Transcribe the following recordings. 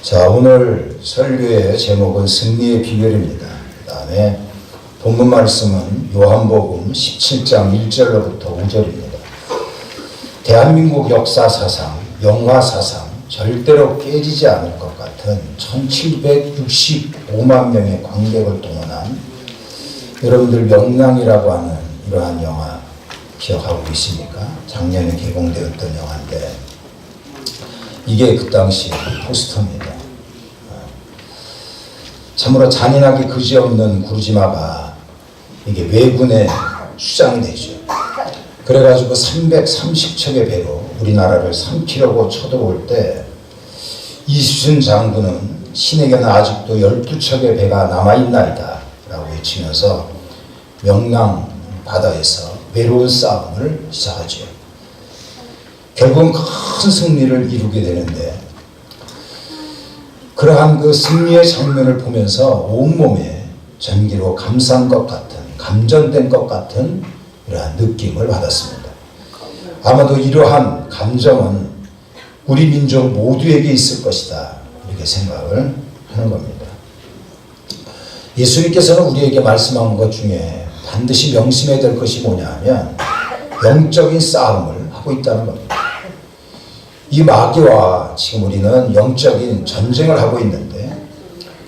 자, 오늘 설교의 제목은 승리의 비결입니다. 그 다음에 본문 말씀은 요한복음 17장 1절로부터 5절입니다. 대한민국 역사 사상, 영화 사상 절대로 깨지지 않을 것 같은 1765만 명의 관객을 동원한 여러분들 명랑이라고 하는 이러한 영화 기억하고 계십니까? 작년에 개봉되었던 영화인데 이게 그 당시 포스터입니다. 참으로 잔인하게 그지없는 구르지마가 이게 왜군에 수장이 되죠. 그래가지고 330척의 배로 우리나라를 삼키려고 쳐들어올 때 이순신 장군은 신에게는 아직도 12척의 배가 남아있나이다 라고 외치면서 명랑 바다에서 외로운 싸움을 시작하죠. 결국은 큰 승리를 이루게 되는데 그러한 그 승리의 장면을 보면서 온몸에 전기로 감싼 것 같은, 감전된 것 같은 이러한 느낌을 받았습니다. 아마도 이러한 감정은 우리 민족 모두에게 있을 것이다 이렇게 생각을 하는 겁니다. 예수님께서는 우리에게 말씀한 것 중에 반드시 명심해야 될 것이 뭐냐 하면 영적인 싸움을 하고 있다는 겁니다. 이 마귀와 지금 우리는 영적인 전쟁을 하고 있는데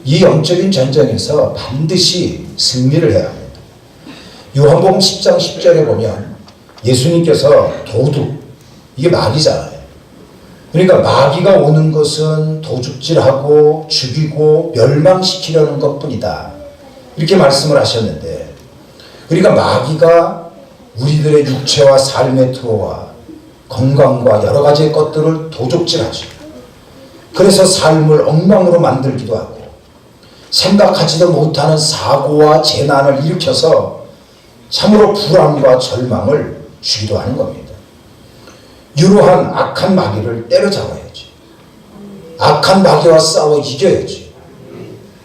이 영적인 전쟁에서 반드시 승리를 해야 합니다. 요한복음 10장 10절에 보면 예수님께서 도둑, 이게 마귀잖아요. 그러니까 마귀가 오는 것은 도둑질하고 죽이고 멸망시키려는 것뿐이다 이렇게 말씀을 하셨는데, 그러니까 마귀가 우리들의 육체와 삶에 들어와 건강과 여러 가지의 것들을 도둑질하죠. 그래서 삶을 엉망으로 만들기도 하고 생각하지도 못하는 사고와 재난을 일으켜서 참으로 불안과 절망을 주기도 하는 겁니다. 이러한 악한 마귀를 때려잡아야지. 악한 마귀와 싸워 이겨야지.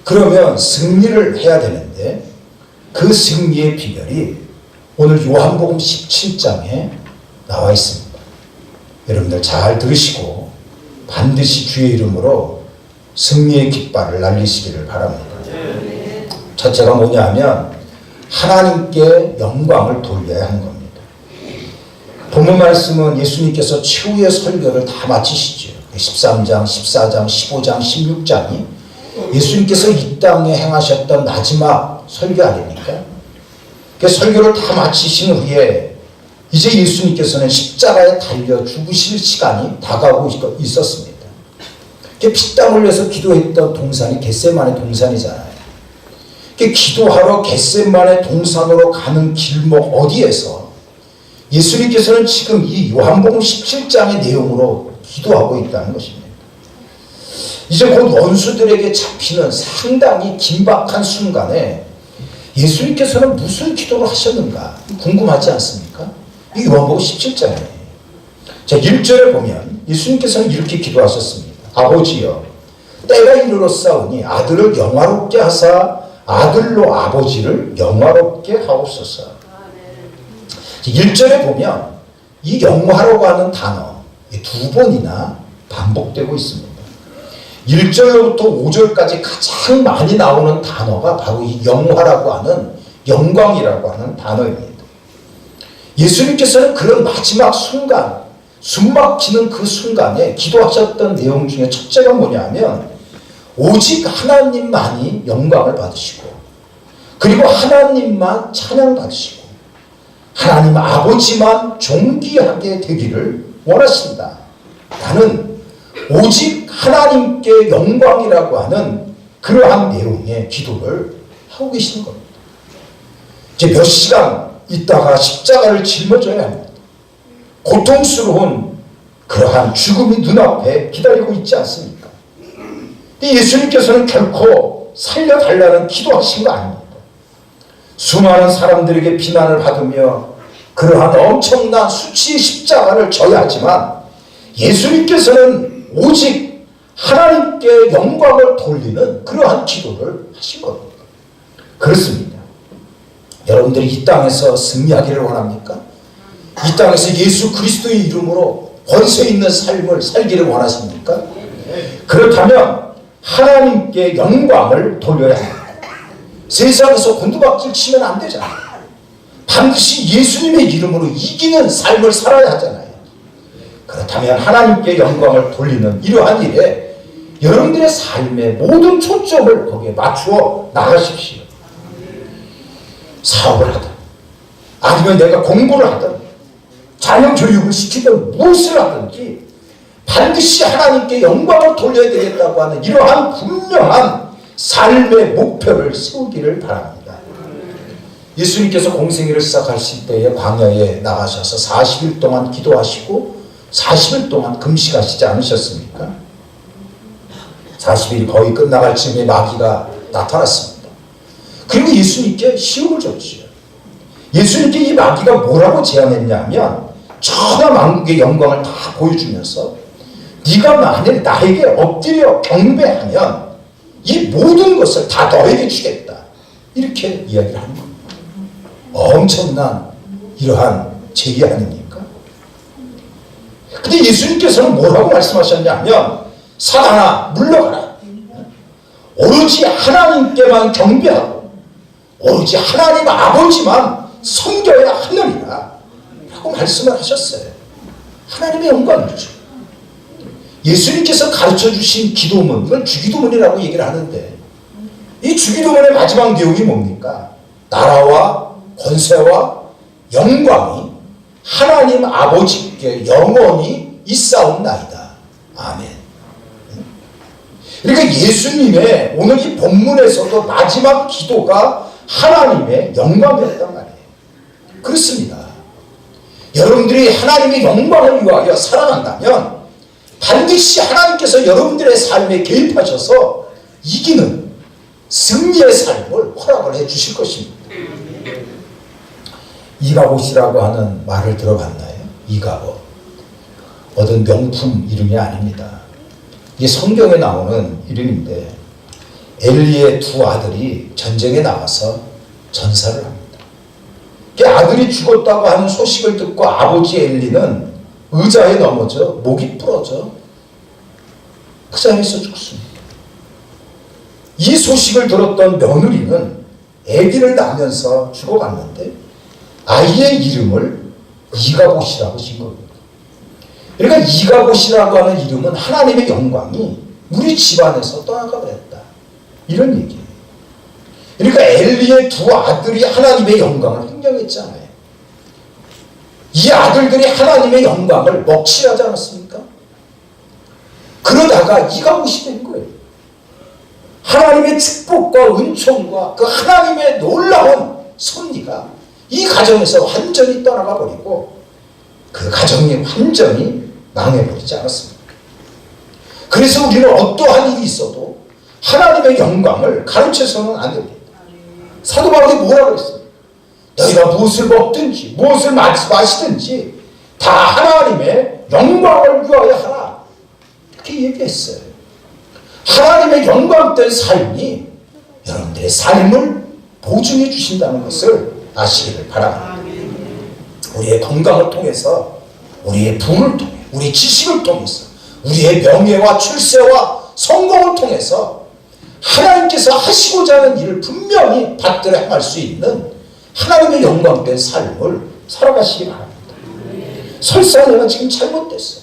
그러면 승리를 해야 되는데 그 승리의 비결이 오늘 요한복음 17장에 나와 있습니다. 여러분들 잘 들으시고 반드시 주의 이름으로 승리의 깃발을 날리시기를 바랍니다. 첫째가 뭐냐 하면 하나님께 영광을 돌려야 하는 겁니다. 본문 말씀은 예수님께서 최후의 설교를 다 마치시죠. 13장, 14장, 15장, 16장이 예수님께서 이 땅에 행하셨던 마지막 설교 아닙니까? 그 설교를 다 마치신 후에 이제 예수님께서는 십자가에 달려 죽으실 시간이 다가오고 있었습니다. 피땀 흘려서 기도했던 동산이 겟세마네 동산이잖아요. 기도하러 겟세마네 동산으로 가는 길목 어디에서 예수님께서는 지금 이 요한복음 17장의 내용으로 기도하고 있다는 것입니다. 이제 곧 원수들에게 잡히는 상당히 긴박한 순간에 예수님께서는 무슨 기도를 하셨는가 궁금하지 않습니까? 이 요한복음 17장이에요. 자, 1절에 보면 예수님께서는 이렇게 기도하셨습니다. 아버지여, 때가 이르렀사오니 아들을 영화롭게 하사 아들로 아버지를 영화롭게 하옵소서. 1절에 보면 이 영화라고 하는 단어 두 번이나 반복되고 있습니다. 1절로부터 5절까지 가장 많이 나오는 단어가 바로 이 영화라고 하는, 영광이라고 하는 단어입니다. 예수님께서는 그런 마지막 순간, 숨막히는 그 순간에 기도하셨던 내용 중에 첫째가 뭐냐면 오직 하나님만이 영광을 받으시고 그리고 하나님만 찬양받으시고 하나님 아버지만 존귀하게 되기를 원하신다. 나는 오직 하나님께 영광이라고 하는 그러한 내용의 기도를 하고 계시는 겁니다. 이제 몇 시간 있다가 십자가를 짊어져야 합니다. 고통스러운 그러한 죽음이 눈앞에 기다리고 있지 않습니까? 예수님께서는 결코 살려달라는 기도하신 거 아닙니다. 수많은 사람들에게 비난을 받으며 그러한 엄청난 수치의 십자가를 져야 하지만 예수님께서는 오직 하나님께 영광을 돌리는 그러한 기도를 하신 겁니다. 그렇습니다. 여러분들이 이 땅에서 승리하기를 원합니까? 이 땅에서 예수 그리스도의 이름으로 권세 있는 삶을 살기를 원하십니까? 그렇다면 하나님께 영광을 돌려야 합니다. 세상에서 곤두박질 치면 안 되잖아요. 반드시 예수님의 이름으로 이기는 삶을 살아야 하잖아요. 그렇다면 하나님께 영광을 돌리는 이러한 일에 여러분들의 삶의 모든 초점을 거기에 맞추어 나가십시오. 사업을 하든 아니면 내가 공부를 하든 자녀 교육을 시키든 무엇을 하든지 반드시 하나님께 영광을 돌려야 되겠다고 하는 이러한 분명한 삶의 목표를 세우기를 바랍니다. 예수님께서 공생애를 시작하실 때에 광야에 나가셔서 40일 동안 기도하시고 40일 동안 금식하시지 않으셨습니까? 40일이 거의 끝나갈 즈음에 마귀가 나타났습니다. 그리고 예수님께 시험을 줬죠. 예수님께 이 마귀가 뭐라고 제안했냐면 천하만국의 영광을 다 보여주면서 네가 만일 나에게 엎드려 경배하면 이 모든 것을 다 너에게 주겠다. 이렇게 이야기를 하는 겁니다. 엄청난 이러한 제기 아닙니까? 근데 예수님께서는 뭐라고 말씀하셨냐면 사단아 물러가라. 오로지 하나님께만 경배하고 오로지 하나님 아버지만 섬겨야 하느니라 라고 말씀을 하셨어요. 하나님의 영광을 주. 예수님께서 가르쳐 주신 기도문, 이걸 주기도문이라고 얘기를 하는데 이 주기도문의 마지막 내용이 뭡니까? 나라와 권세와 영광이 하나님 아버지께 영원히 있사옵나이다. 아멘. 그러니까 예수님의 오늘 이 본문에서도 마지막 기도가 하나님의 영광이었단 말이에요. 그렇습니다. 여러분들이 하나님의 영광을 위하여 살아간다면 반드시 하나님께서 여러분들의 삶에 개입하셔서 이기는 승리의 삶을 허락을 해 주실 것입니다. 이가봇이라고 하는 말을 들어봤나요? 이가봇. 어떤 명품 이름이 아닙니다. 이게 성경에 나오는 이름인데 엘리의 두 아들이 전쟁에 나가서 전사를 합니다. 아들이 죽었다고 하는 소식을 듣고 아버지 엘리는 의자에 넘어져 목이 부러져 그 자리에서 죽습니다. 이 소식을 들었던 며느리는 아기를 낳으면서 죽어갔는데 아이의 이름을 이가봇이라고 지은 겁니다. 그러니까 이가봇이라고 하는 이름은 하나님의 영광이 우리 집안에서 떠나가 버렸다. 이런 얘기예요. 그러니까 엘리의 두 아들이 하나님의 영광을 횡령했잖아요. 이 아들들이 하나님의 영광을 먹칠하지 않았습니까? 그러다가 이가봇이 된 거예요. 하나님의 축복과 은총과 그 하나님의 놀라운 섭리가 이 가정에서 완전히 떠나가 버리고 그 가정이 완전히 망해버리지 않았습니까? 그래서 우리는 어떠한 일이 있어도 하나님의 영광을 가르쳐서는 안 됩니다. 사도 바울이 뭐라고 했어요? 너희가 무엇을 먹든지 무엇을 마시든지 다 하나님의 영광을 위하여 하라. 이렇게 얘기했어요. 하나님의 영광된 삶이 여러분들의 삶을 보증해 주신다는 것을 아시기를 바랍니다. 우리의 건강을 통해서 우리의 부를 통해 우리의 지식을 통해서 우리의 명예와 출세와 성공을 통해서 하나님께서 하시고자 하는 일을 분명히 받들어 행할 수 있는 하나님의 영광된 삶을 살아가시기 바랍니다. 설사 내가 지금 잘못됐어요.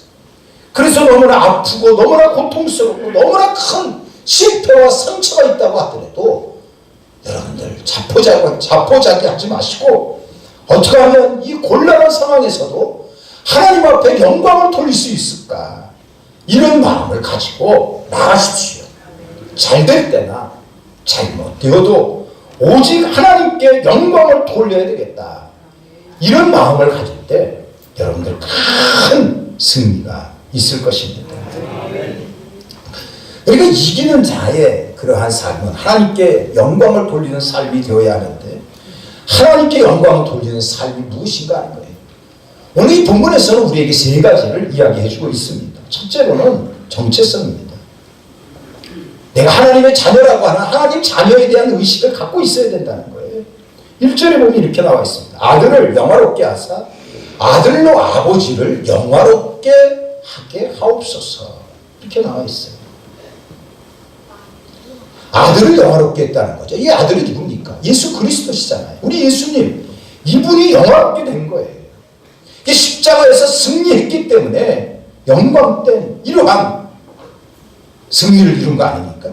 그래서 너무나 아프고 너무나 고통스럽고 너무나 큰 실패와 상처가 있다고 하더라도 여러분들 자포자기 하지 마시고 어떻게 하면 이 곤란한 상황에서도 하나님 앞에 영광을 돌릴 수 있을까? 이런 마음을 가지고 나가십시오. 잘될 때나 잘못되어도 오직 하나님께 영광을 돌려야 되겠다. 이런 마음을 가질 때 여러분들 큰 승리가 있을 것입니다. 그러니까 이기는 자의 그러한 삶은 하나님께 영광을 돌리는 삶이 되어야 하는데 하나님께 영광을 돌리는 삶이 무엇인가 하는 거예요. 오늘 이 본문에서는 우리에게 세 가지를 이야기해 주고 있습니다. 첫째로는 정체성입니다. 내가 하나님의 자녀라고 하는 하나님 자녀에 대한 의식을 갖고 있어야 된다는 거예요. 1절에 보면 이렇게 나와 있습니다. 아들을 영화롭게 하사 아들로 아버지를 영화롭게 하게 하옵소서. 이렇게 나와 있어요. 아들을 영화롭게 했다는 거죠. 이 아들이 누굽니까? 예수 그리스도시잖아요. 우리 예수님, 이분이 영화롭게 된 거예요. 십자가에서 승리했기 때문에 영광된 이러한 승리를 이룬 거 아닙니까?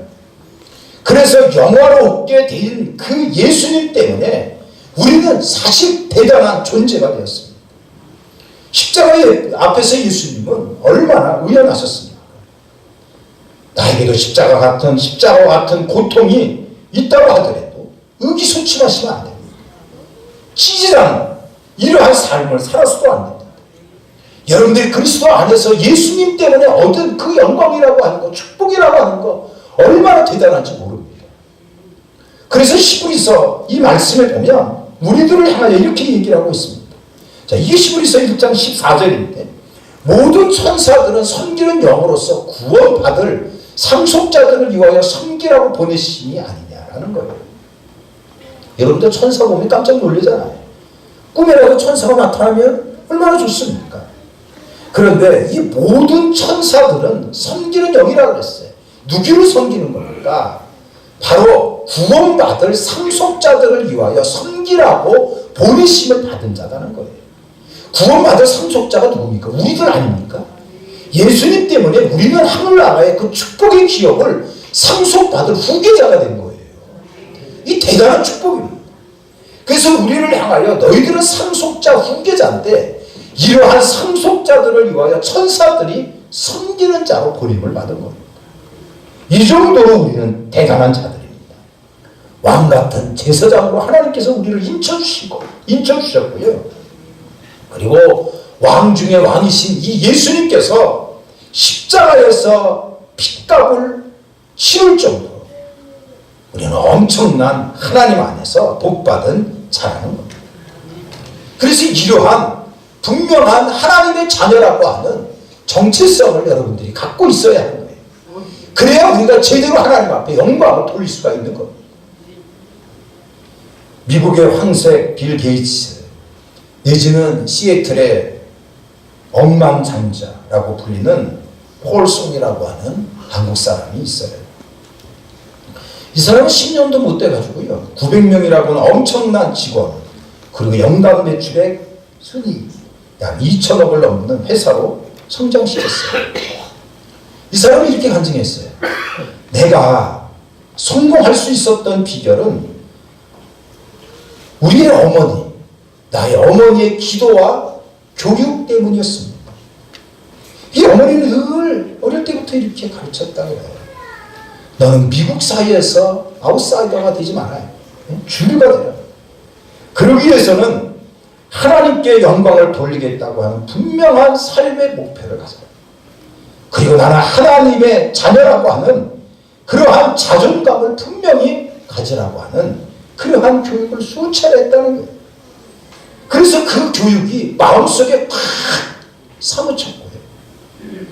그래서 영화롭게 된 그 예수님 때문에 우리는 사실 대단한 존재가 되었습니다. 십자가의 앞에서 예수님은 얼마나 의연하셨습니까? 나에게도 십자가와 같은 고통이 있다고 하더라도 의기소침하시면 안 됩니다. 찌질한 이러한 삶을 살아서도 안 됩니다. 여러분들이 그리스도 안에서 예수님 때문에 얻은 그 영광이라고 하는 거, 축복이라고 하는 거 얼마나 대단한지 모릅니다. 그래서 히브리서 이 말씀을 보면 우리들을 향하여 이렇게 얘기를 하고 있습니다. 자, 이게 히브리서 1장 14절인데 모든 천사들은 섬기는 영으로서 구원받을 상속자들을 위하여 섬기라고 보내심이 아니냐라는 거예요. 여러분들 천사 보면 깜짝 놀라잖아요. 꿈에라도 천사가 나타나면 얼마나 좋습니까? 그런데 이 모든 천사들은 섬기는 영이라고 그랬어요. 누구를 섬기는 겁니까? 바로 구원받을 상속자들을 위하여 섬기라고 보내심을 받은 자라는 거예요. 구원받을 상속자가 누굽니까? 우리들 아닙니까? 예수님 때문에 우리는 하늘나라의 그 축복의 기업을 상속받을 후계자가 된 거예요. 이 대단한 축복입니다. 그래서 우리를 향하여 너희들은 상속자 후계자인데 이러한 상속자들을 위하여 천사들이 섬기는 자로 보냄을 받은 겁니다. 이 정도로 우리는 대단한 자들입니다. 왕같은 제사장으로 하나님께서 우리를 인쳐주셨고요. 그리고 왕 중에 왕이신 이 예수님께서 십자가에서 핏값을 치를 정도로 우리는 엄청난 하나님 안에서 복받은 자라는 겁니다. 그래서 이러한 분명한 하나님의 자녀라고 하는 정체성을 여러분들이 갖고 있어야 하는 거예요. 그래야 우리가 제대로 하나님 앞에 영광을 돌릴 수가 있는 겁니다. 미국의 황색 빌 게이츠 내지는 시애틀의 억만장자라고 불리는 폴 송이라고 하는 한국 사람이 있어요. 이 사람은 10년도 못 돼가지고요 900명이라고는 엄청난 직원 그리고 연간 매출액 순위 약 2천억을 넘는 회사로 성장시켰어요. 이 사람이 이렇게 간증했어요. 내가 성공할 수 있었던 비결은 우리의 어머니, 나의 어머니의 기도와 교육 때문이었습니다. 이 어머니는 늘 어릴 때부터 이렇게 가르쳤다 그래요. 너는 미국 사회에서 아웃사이더가 되지 말아요. 주류가 되라. 그러기 위해서는 하나님께 영광을 돌리겠다고 하는 분명한 삶의 목표를 가져요. 그리고 나는 하나님의 자녀라고 하는 그러한 자존감을 분명히 가지라고 하는 그러한 교육을 수차례 했다는 거예요. 그래서 그 교육이 마음속에 팍 사무쳤고요.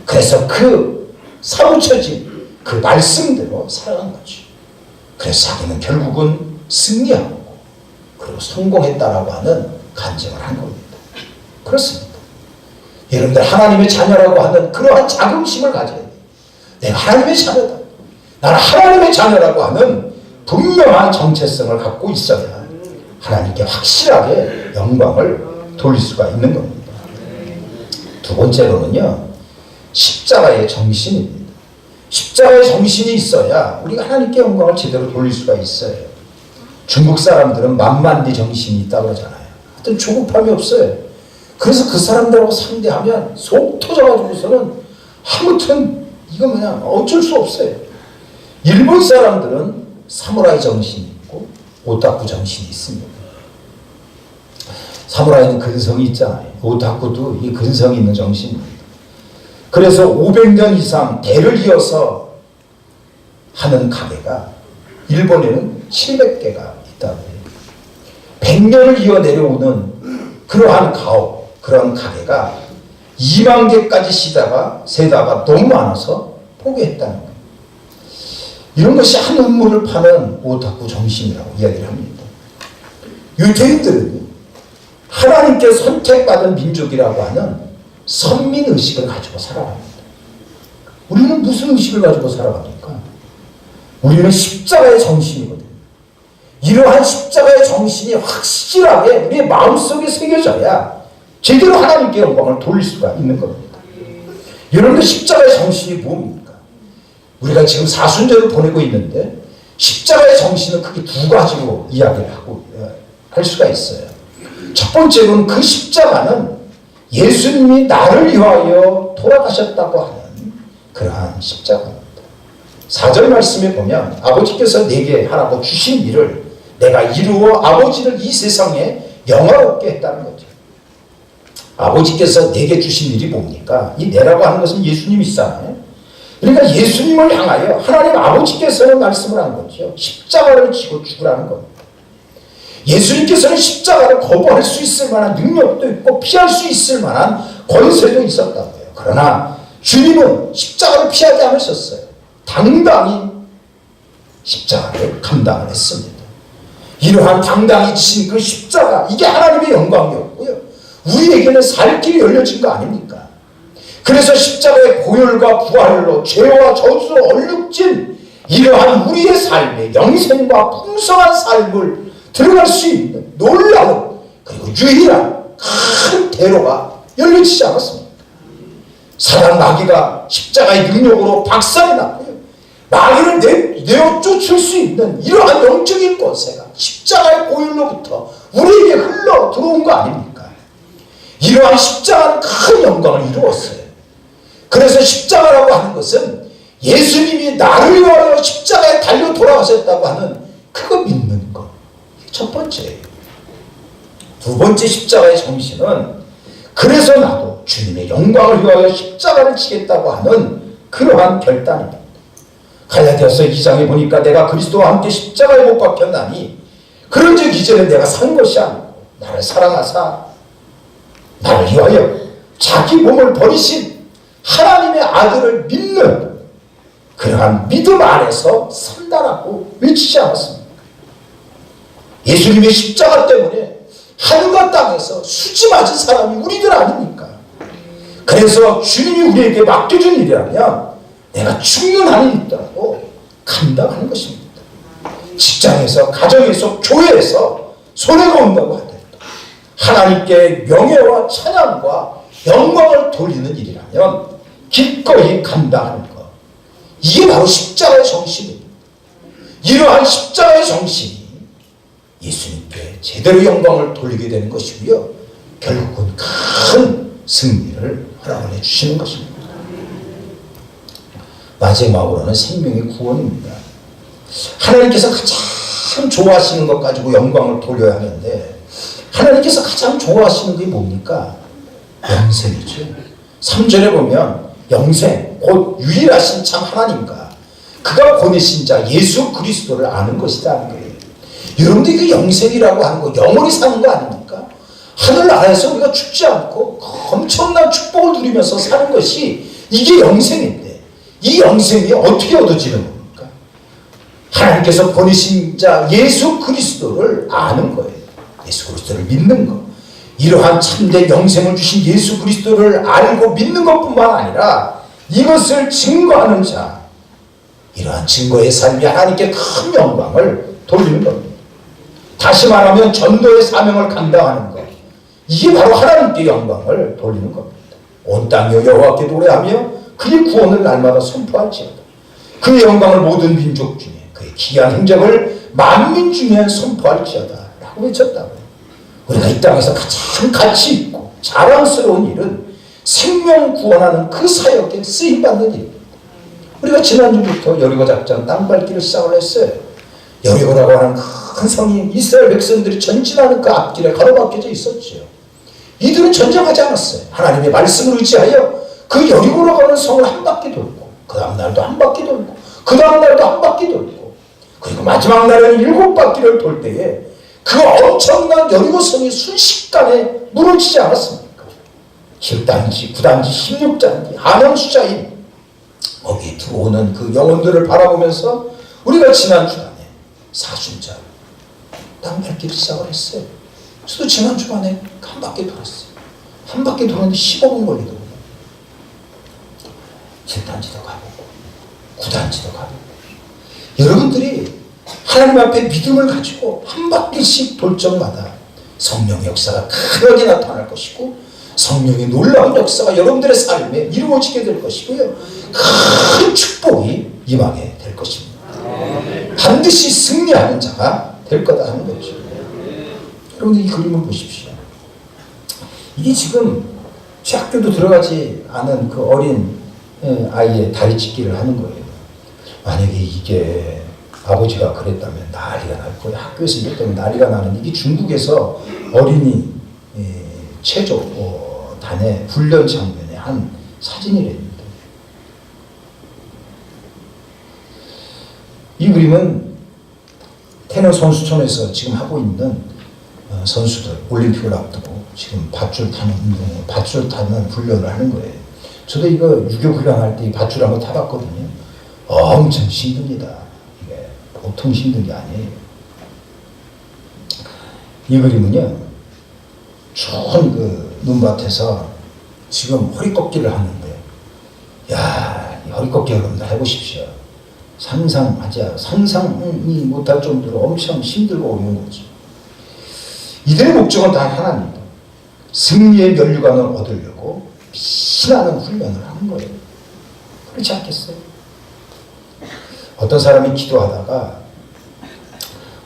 그래서 그 사무쳐진 그 말씀대로 살아간 거죠. 그래서 자기는 결국은 승리하고 그리고 성공했다라고 하는 간증을 한 겁니다. 그렇습니다. 여러분들 하나님의 자녀라고 하는 그러한 자긍심을 가져야 돼요. 내가 하나님의 자녀다. 나는 하나님의 자녀라고 하는 분명한 정체성을 갖고 있어야 하나님께 확실하게 영광을 돌릴 수가 있는 겁니다. 두 번째로는요. 십자가의 정신입니다. 십자가의 정신이 있어야 우리가 하나님께 영광을 제대로 돌릴 수가 있어요. 중국 사람들은 만만디 정신이 있다고 그러잖아요. 하여튼 조급함이 없어요. 그래서 그 사람들하고 상대하면 속 터져가지고서는 아무튼 이거 그냥 어쩔 수 없어요. 일본 사람들은 사무라이 정신이 있고 오타쿠 정신이 있습니다. 사무라이는 근성이 있잖아요. 오타쿠도 이 근성이 있는 정신입니다. 그래서 500년 이상 대를 이어서 하는 가게가 일본에는 700개가 있다고 해요. 100년을 이어 내려오는 그러한 가옥, 그런 가게가 2만 개까지 세다가 너무 많아서 포기했다는 거예요. 이런 것이 한 음물을 파는 오타쿠 정신이라고 이야기를 합니다. 유태인들은 하나님께 선택받은 민족이라고 하는 선민의식을 가지고 살아갑니다. 우리는 무슨 의식을 가지고 살아갑니까? 우리는 십자가의 정신이거든요. 이러한 십자가의 정신이 확실하게 우리의 마음속에 새겨져야 제대로 하나님께 영광을 돌릴 수가 있는 겁니다. 여러분들 십자가의 정신이 뭡니까? 우리가 지금 사순절을 보내고 있는데 십자가의 정신은 크게 두 가지로 이야기를 하고 할 수가 있어요. 첫 번째로는 그 십자가는 예수님이 나를 위하여 돌아가셨다고 하는 그러한 십자가입니다. 4절 말씀에 보면 아버지께서 내게 하라고 주신 일을 내가 이루어 아버지를 이 세상에 영화롭게 했다는 거죠. 아버지께서 내게 주신 일이 뭡니까? 이 내라고 하는 것은 예수님이시잖아요. 그러니까 예수님을 향하여 하나님 아버지께서는 말씀을 한 거죠. 십자가를 지고 죽으라는 겁니다. 예수님께서는 십자가를 거부할 수 있을 만한 능력도 있고 피할 수 있을 만한 권세도 있었다고요. 그러나 주님은 십자가를 피하지 않으셨어요. 당당히 십자가를 감당을 했습니다. 이러한 당당히 지신 그 십자가, 이게 하나님의 영광이었고요. 우리에게는 살 길이 열려진 거 아닙니까? 그래서 십자가의 보혈과 부활로 죄와 저주로 얼룩진 이러한 우리의 삶의 영생과 풍성한 삶을 들어갈 수 있는 놀라운 그리고 유일한 큰 대로가 열려지지 않았습니다. 사단 마귀가 십자가의 능력으로 박살이 났고요. 마귀를 내어 쫓을 수 있는 이러한 영적인 권세가 십자가의 보혈로부터 우리에게 흘러 들어온 거 아닙니까? 이러한 십자가는 큰 영광을 이루었어요. 그래서 십자가라고 하는 것은 예수님이 나를 위하여 십자가에 달려 돌아가셨다고 하는 그거 믿는 것. 첫 번째예요. 두 번째 십자가의 정신은 그래서 나도 주님의 영광을 위하여 십자가를 지겠다고 하는 그러한 결단입니다. 갈라디아서 2장에 보니까 내가 그리스도와 함께 십자가에 못 박혔나니 그런즉 이제는 내가 산 것이 아니고 나를 사랑하사 나를 위하여 자기 몸을 버리신 하나님의 아들을 믿는 그러한 믿음 안에서 산다라고 외치지 않았습니까? 예수님의 십자가 때문에 하늘과 땅에서 수지 맞은 사람이 우리들 아닙니까? 그래서 주님이 우리에게 맡겨준 일이라면 내가 죽는 한이 있더라도 감당하는 것입니다. 직장에서, 가정에서, 교회에서 손해가 온다고 하더라도 하나님께 명예와 찬양과 영광을 돌리는 일이라면 기꺼이 감당하는 것. 이게 바로 십자가의 정신입니다. 이러한 십자가의 정신이 예수님께 제대로 영광을 돌리게 되는 것이고요. 결국은 큰 승리를 허락해 주시는 것입니다. 마지막으로는 생명의 구원입니다. 하나님께서 가장 좋아하시는 것 가지고 영광을 돌려야 하는데 하나님께서 가장 좋아하시는 게 뭡니까? 영생이죠. 3절에 보면 영생, 곧 유일하신 참 하나님과 그가 보내신 자 예수 그리스도를 아는 것이다 하는 거예요. 여러분들이 그 영생이라고 하는 거 영원히 사는 거 아닙니까? 하늘 나라에서 우리가 죽지 않고 엄청난 축복을 누리면서 사는 것이 이게 영생인데 이 영생이 어떻게 얻어지는 겁니까? 하나님께서 보내신 자 예수 그리스도를 아는 거예요. 예수 그리스도를 믿는 것. 이러한 참된 영생을 주신 예수 그리스도를 알고 믿는 것뿐만 아니라 이것을 증거하는 자, 이러한 증거의 삶이 하나님께 큰 영광을 돌리는 겁니다. 다시 말하면 전도의 사명을 감당하는 것, 이게 바로 하나님께 영광을 돌리는 겁니다. 온 땅이여 여호와께 노래하며 그의 구원을 날마다 선포할지어다. 그의 영광을 모든 민족 중에 그의 기이한 행적을 만민 중에 선포할지어다 라고 외쳤다고요. 우리가 이 땅에서 가장 가치 있고 자랑스러운 일은 생명 구원하는 그 사역에 쓰임받는 일입니다. 우리가 지난주부터 여리고 작전 땅밟기를 시작을 했어요. 여리고라고 하는 큰 성이 이스라엘 백성들이 전진하는 그 앞길에 가로막혀져 있었죠. 이들은 전쟁하지 않았어요. 하나님의 말씀을 의지하여 그 여리고라고 하는 성을 한 바퀴 돌고 그 다음 날도 한 바퀴 돌고 그 다음 날도 한 바퀴 돌고 그리고 마지막 날에는 7바퀴를 돌 때에 그 엄청난 여리고성이 순식간에 무너지지 않았습니까? 7단지, 9단지, 16단지, 한영수자인 거기에 들어오는 그 영혼들을 바라보면서 우리가 지난 주간에 사순절 땅밟기를 시작을 했어요. 저도 지난 주간에 한 바퀴 돌았어요. 한 바퀴 도는데 15분 걸리더군요. 7단지도 가보고 9단지도 가보고 여러분들이 하나님 앞에 믿음을 가지고 한 바퀴씩 돌 적마다 성령의 역사가 크게 나타날 것이고 성령의 놀라운 역사가 여러분들의 삶에 이루어지게 될 것이고요. 큰 축복이 임하게 될 것입니다. 반드시 승리하는 자가 될 거다 하는 거죠. 여러분들 이 그림을 보십시오. 이게 지금 학교도 들어가지 않은 그 어린 아이의 다리 찢기를 하는 거예요. 만약에 이게 아버지가 그랬다면 난리가 날 거예요. 학교에서 이랬다면 난리가 나는, 이게 중국에서 어린이 체조단의 훈련 장면의 한 사진이랍니다. 이 그림은 테너 선수촌에서 지금 하고 있는 선수들, 올림픽을 앞두고 지금 밧줄 타는 운동, 밧줄 타는 훈련을 하는 거예요. 저도 이거 유교 훈련할 때 이 밧줄 한번 타봤거든요. 엄청 힘듭니다. 이게 보통 힘든 게 아니에요. 이 그림은요, 추운 그 눈밭에서 지금 허리 꺾기를 하는데, 야, 이 허리 꺾기 여러분들 해보십시오. 상상이 못할 정도로 엄청 힘들고 어려운 거죠. 이들의 목적은 다 하나입니다. 승리의 면류관을 얻으려고 피나는 훈련을 하는 거예요. 그렇지 않겠어요? 어떤 사람이 기도하다가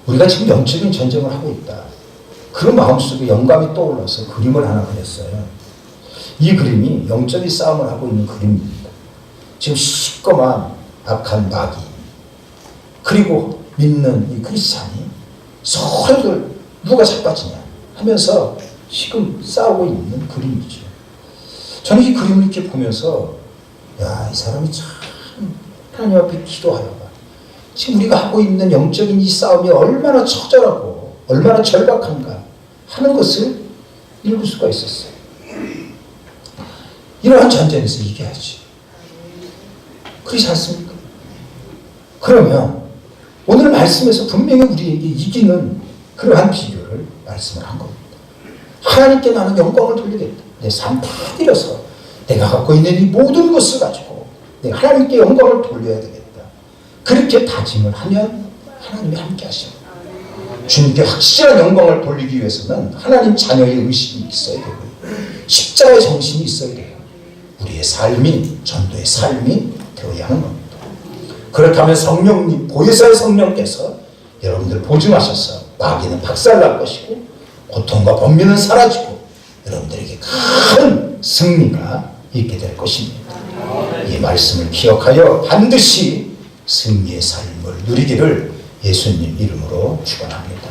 우리가 지금 영적인 전쟁을 하고 있다, 그런 마음속에 영감이 떠올라서 그림을 하나 그렸어요. 이 그림이 영적인 싸움을 하고 있는 그림입니다. 지금 시꺼먼 악한 마귀, 그리고 믿는 이 크리스찬이 서로들 누가 자빠지냐 하면서 지금 싸우고 있는 그림이죠. 저는 이 그림을 이렇게 보면서, 야, 이 사람이 참 하나님 앞에 기도하다가 지금 우리가 하고 있는 영적인 이 싸움이 얼마나 처절하고 얼마나 절박한가 하는 것을 읽을 수가 있었어요. 이러한 전쟁에서 이겨야지. 그렇지 않습니까? 그러면 오늘 말씀에서 분명히 우리에게 이기는 그러한 비결을 말씀을 한 겁니다. 하나님께 나는 영광을 돌리겠다. 내 삶 다 드려서 내가 갖고 있는 이 모든 것을 가지고 내가 하나님께 영광을 돌려야 되겠다. 그렇게 다짐을 하면 하나님이 함께 하십니다. 주님께 확실한 영광을 돌리기 위해서는 하나님 자녀의 의식이 있어야 되고 십자가의 정신이 있어야 돼요. 우리의 삶이 전도의 삶이 되어야 하는 겁니다. 그렇다면 성령님, 보혜사의 성령께서 여러분들 보증하셔서 마귀는 박살날 것이고 고통과 번민은 사라지고 여러분들에게 큰 승리가 있게 될 것입니다. 이 말씀을 기억하여 반드시 승리의 삶을 누리기를 예수님 이름으로 축원합니다.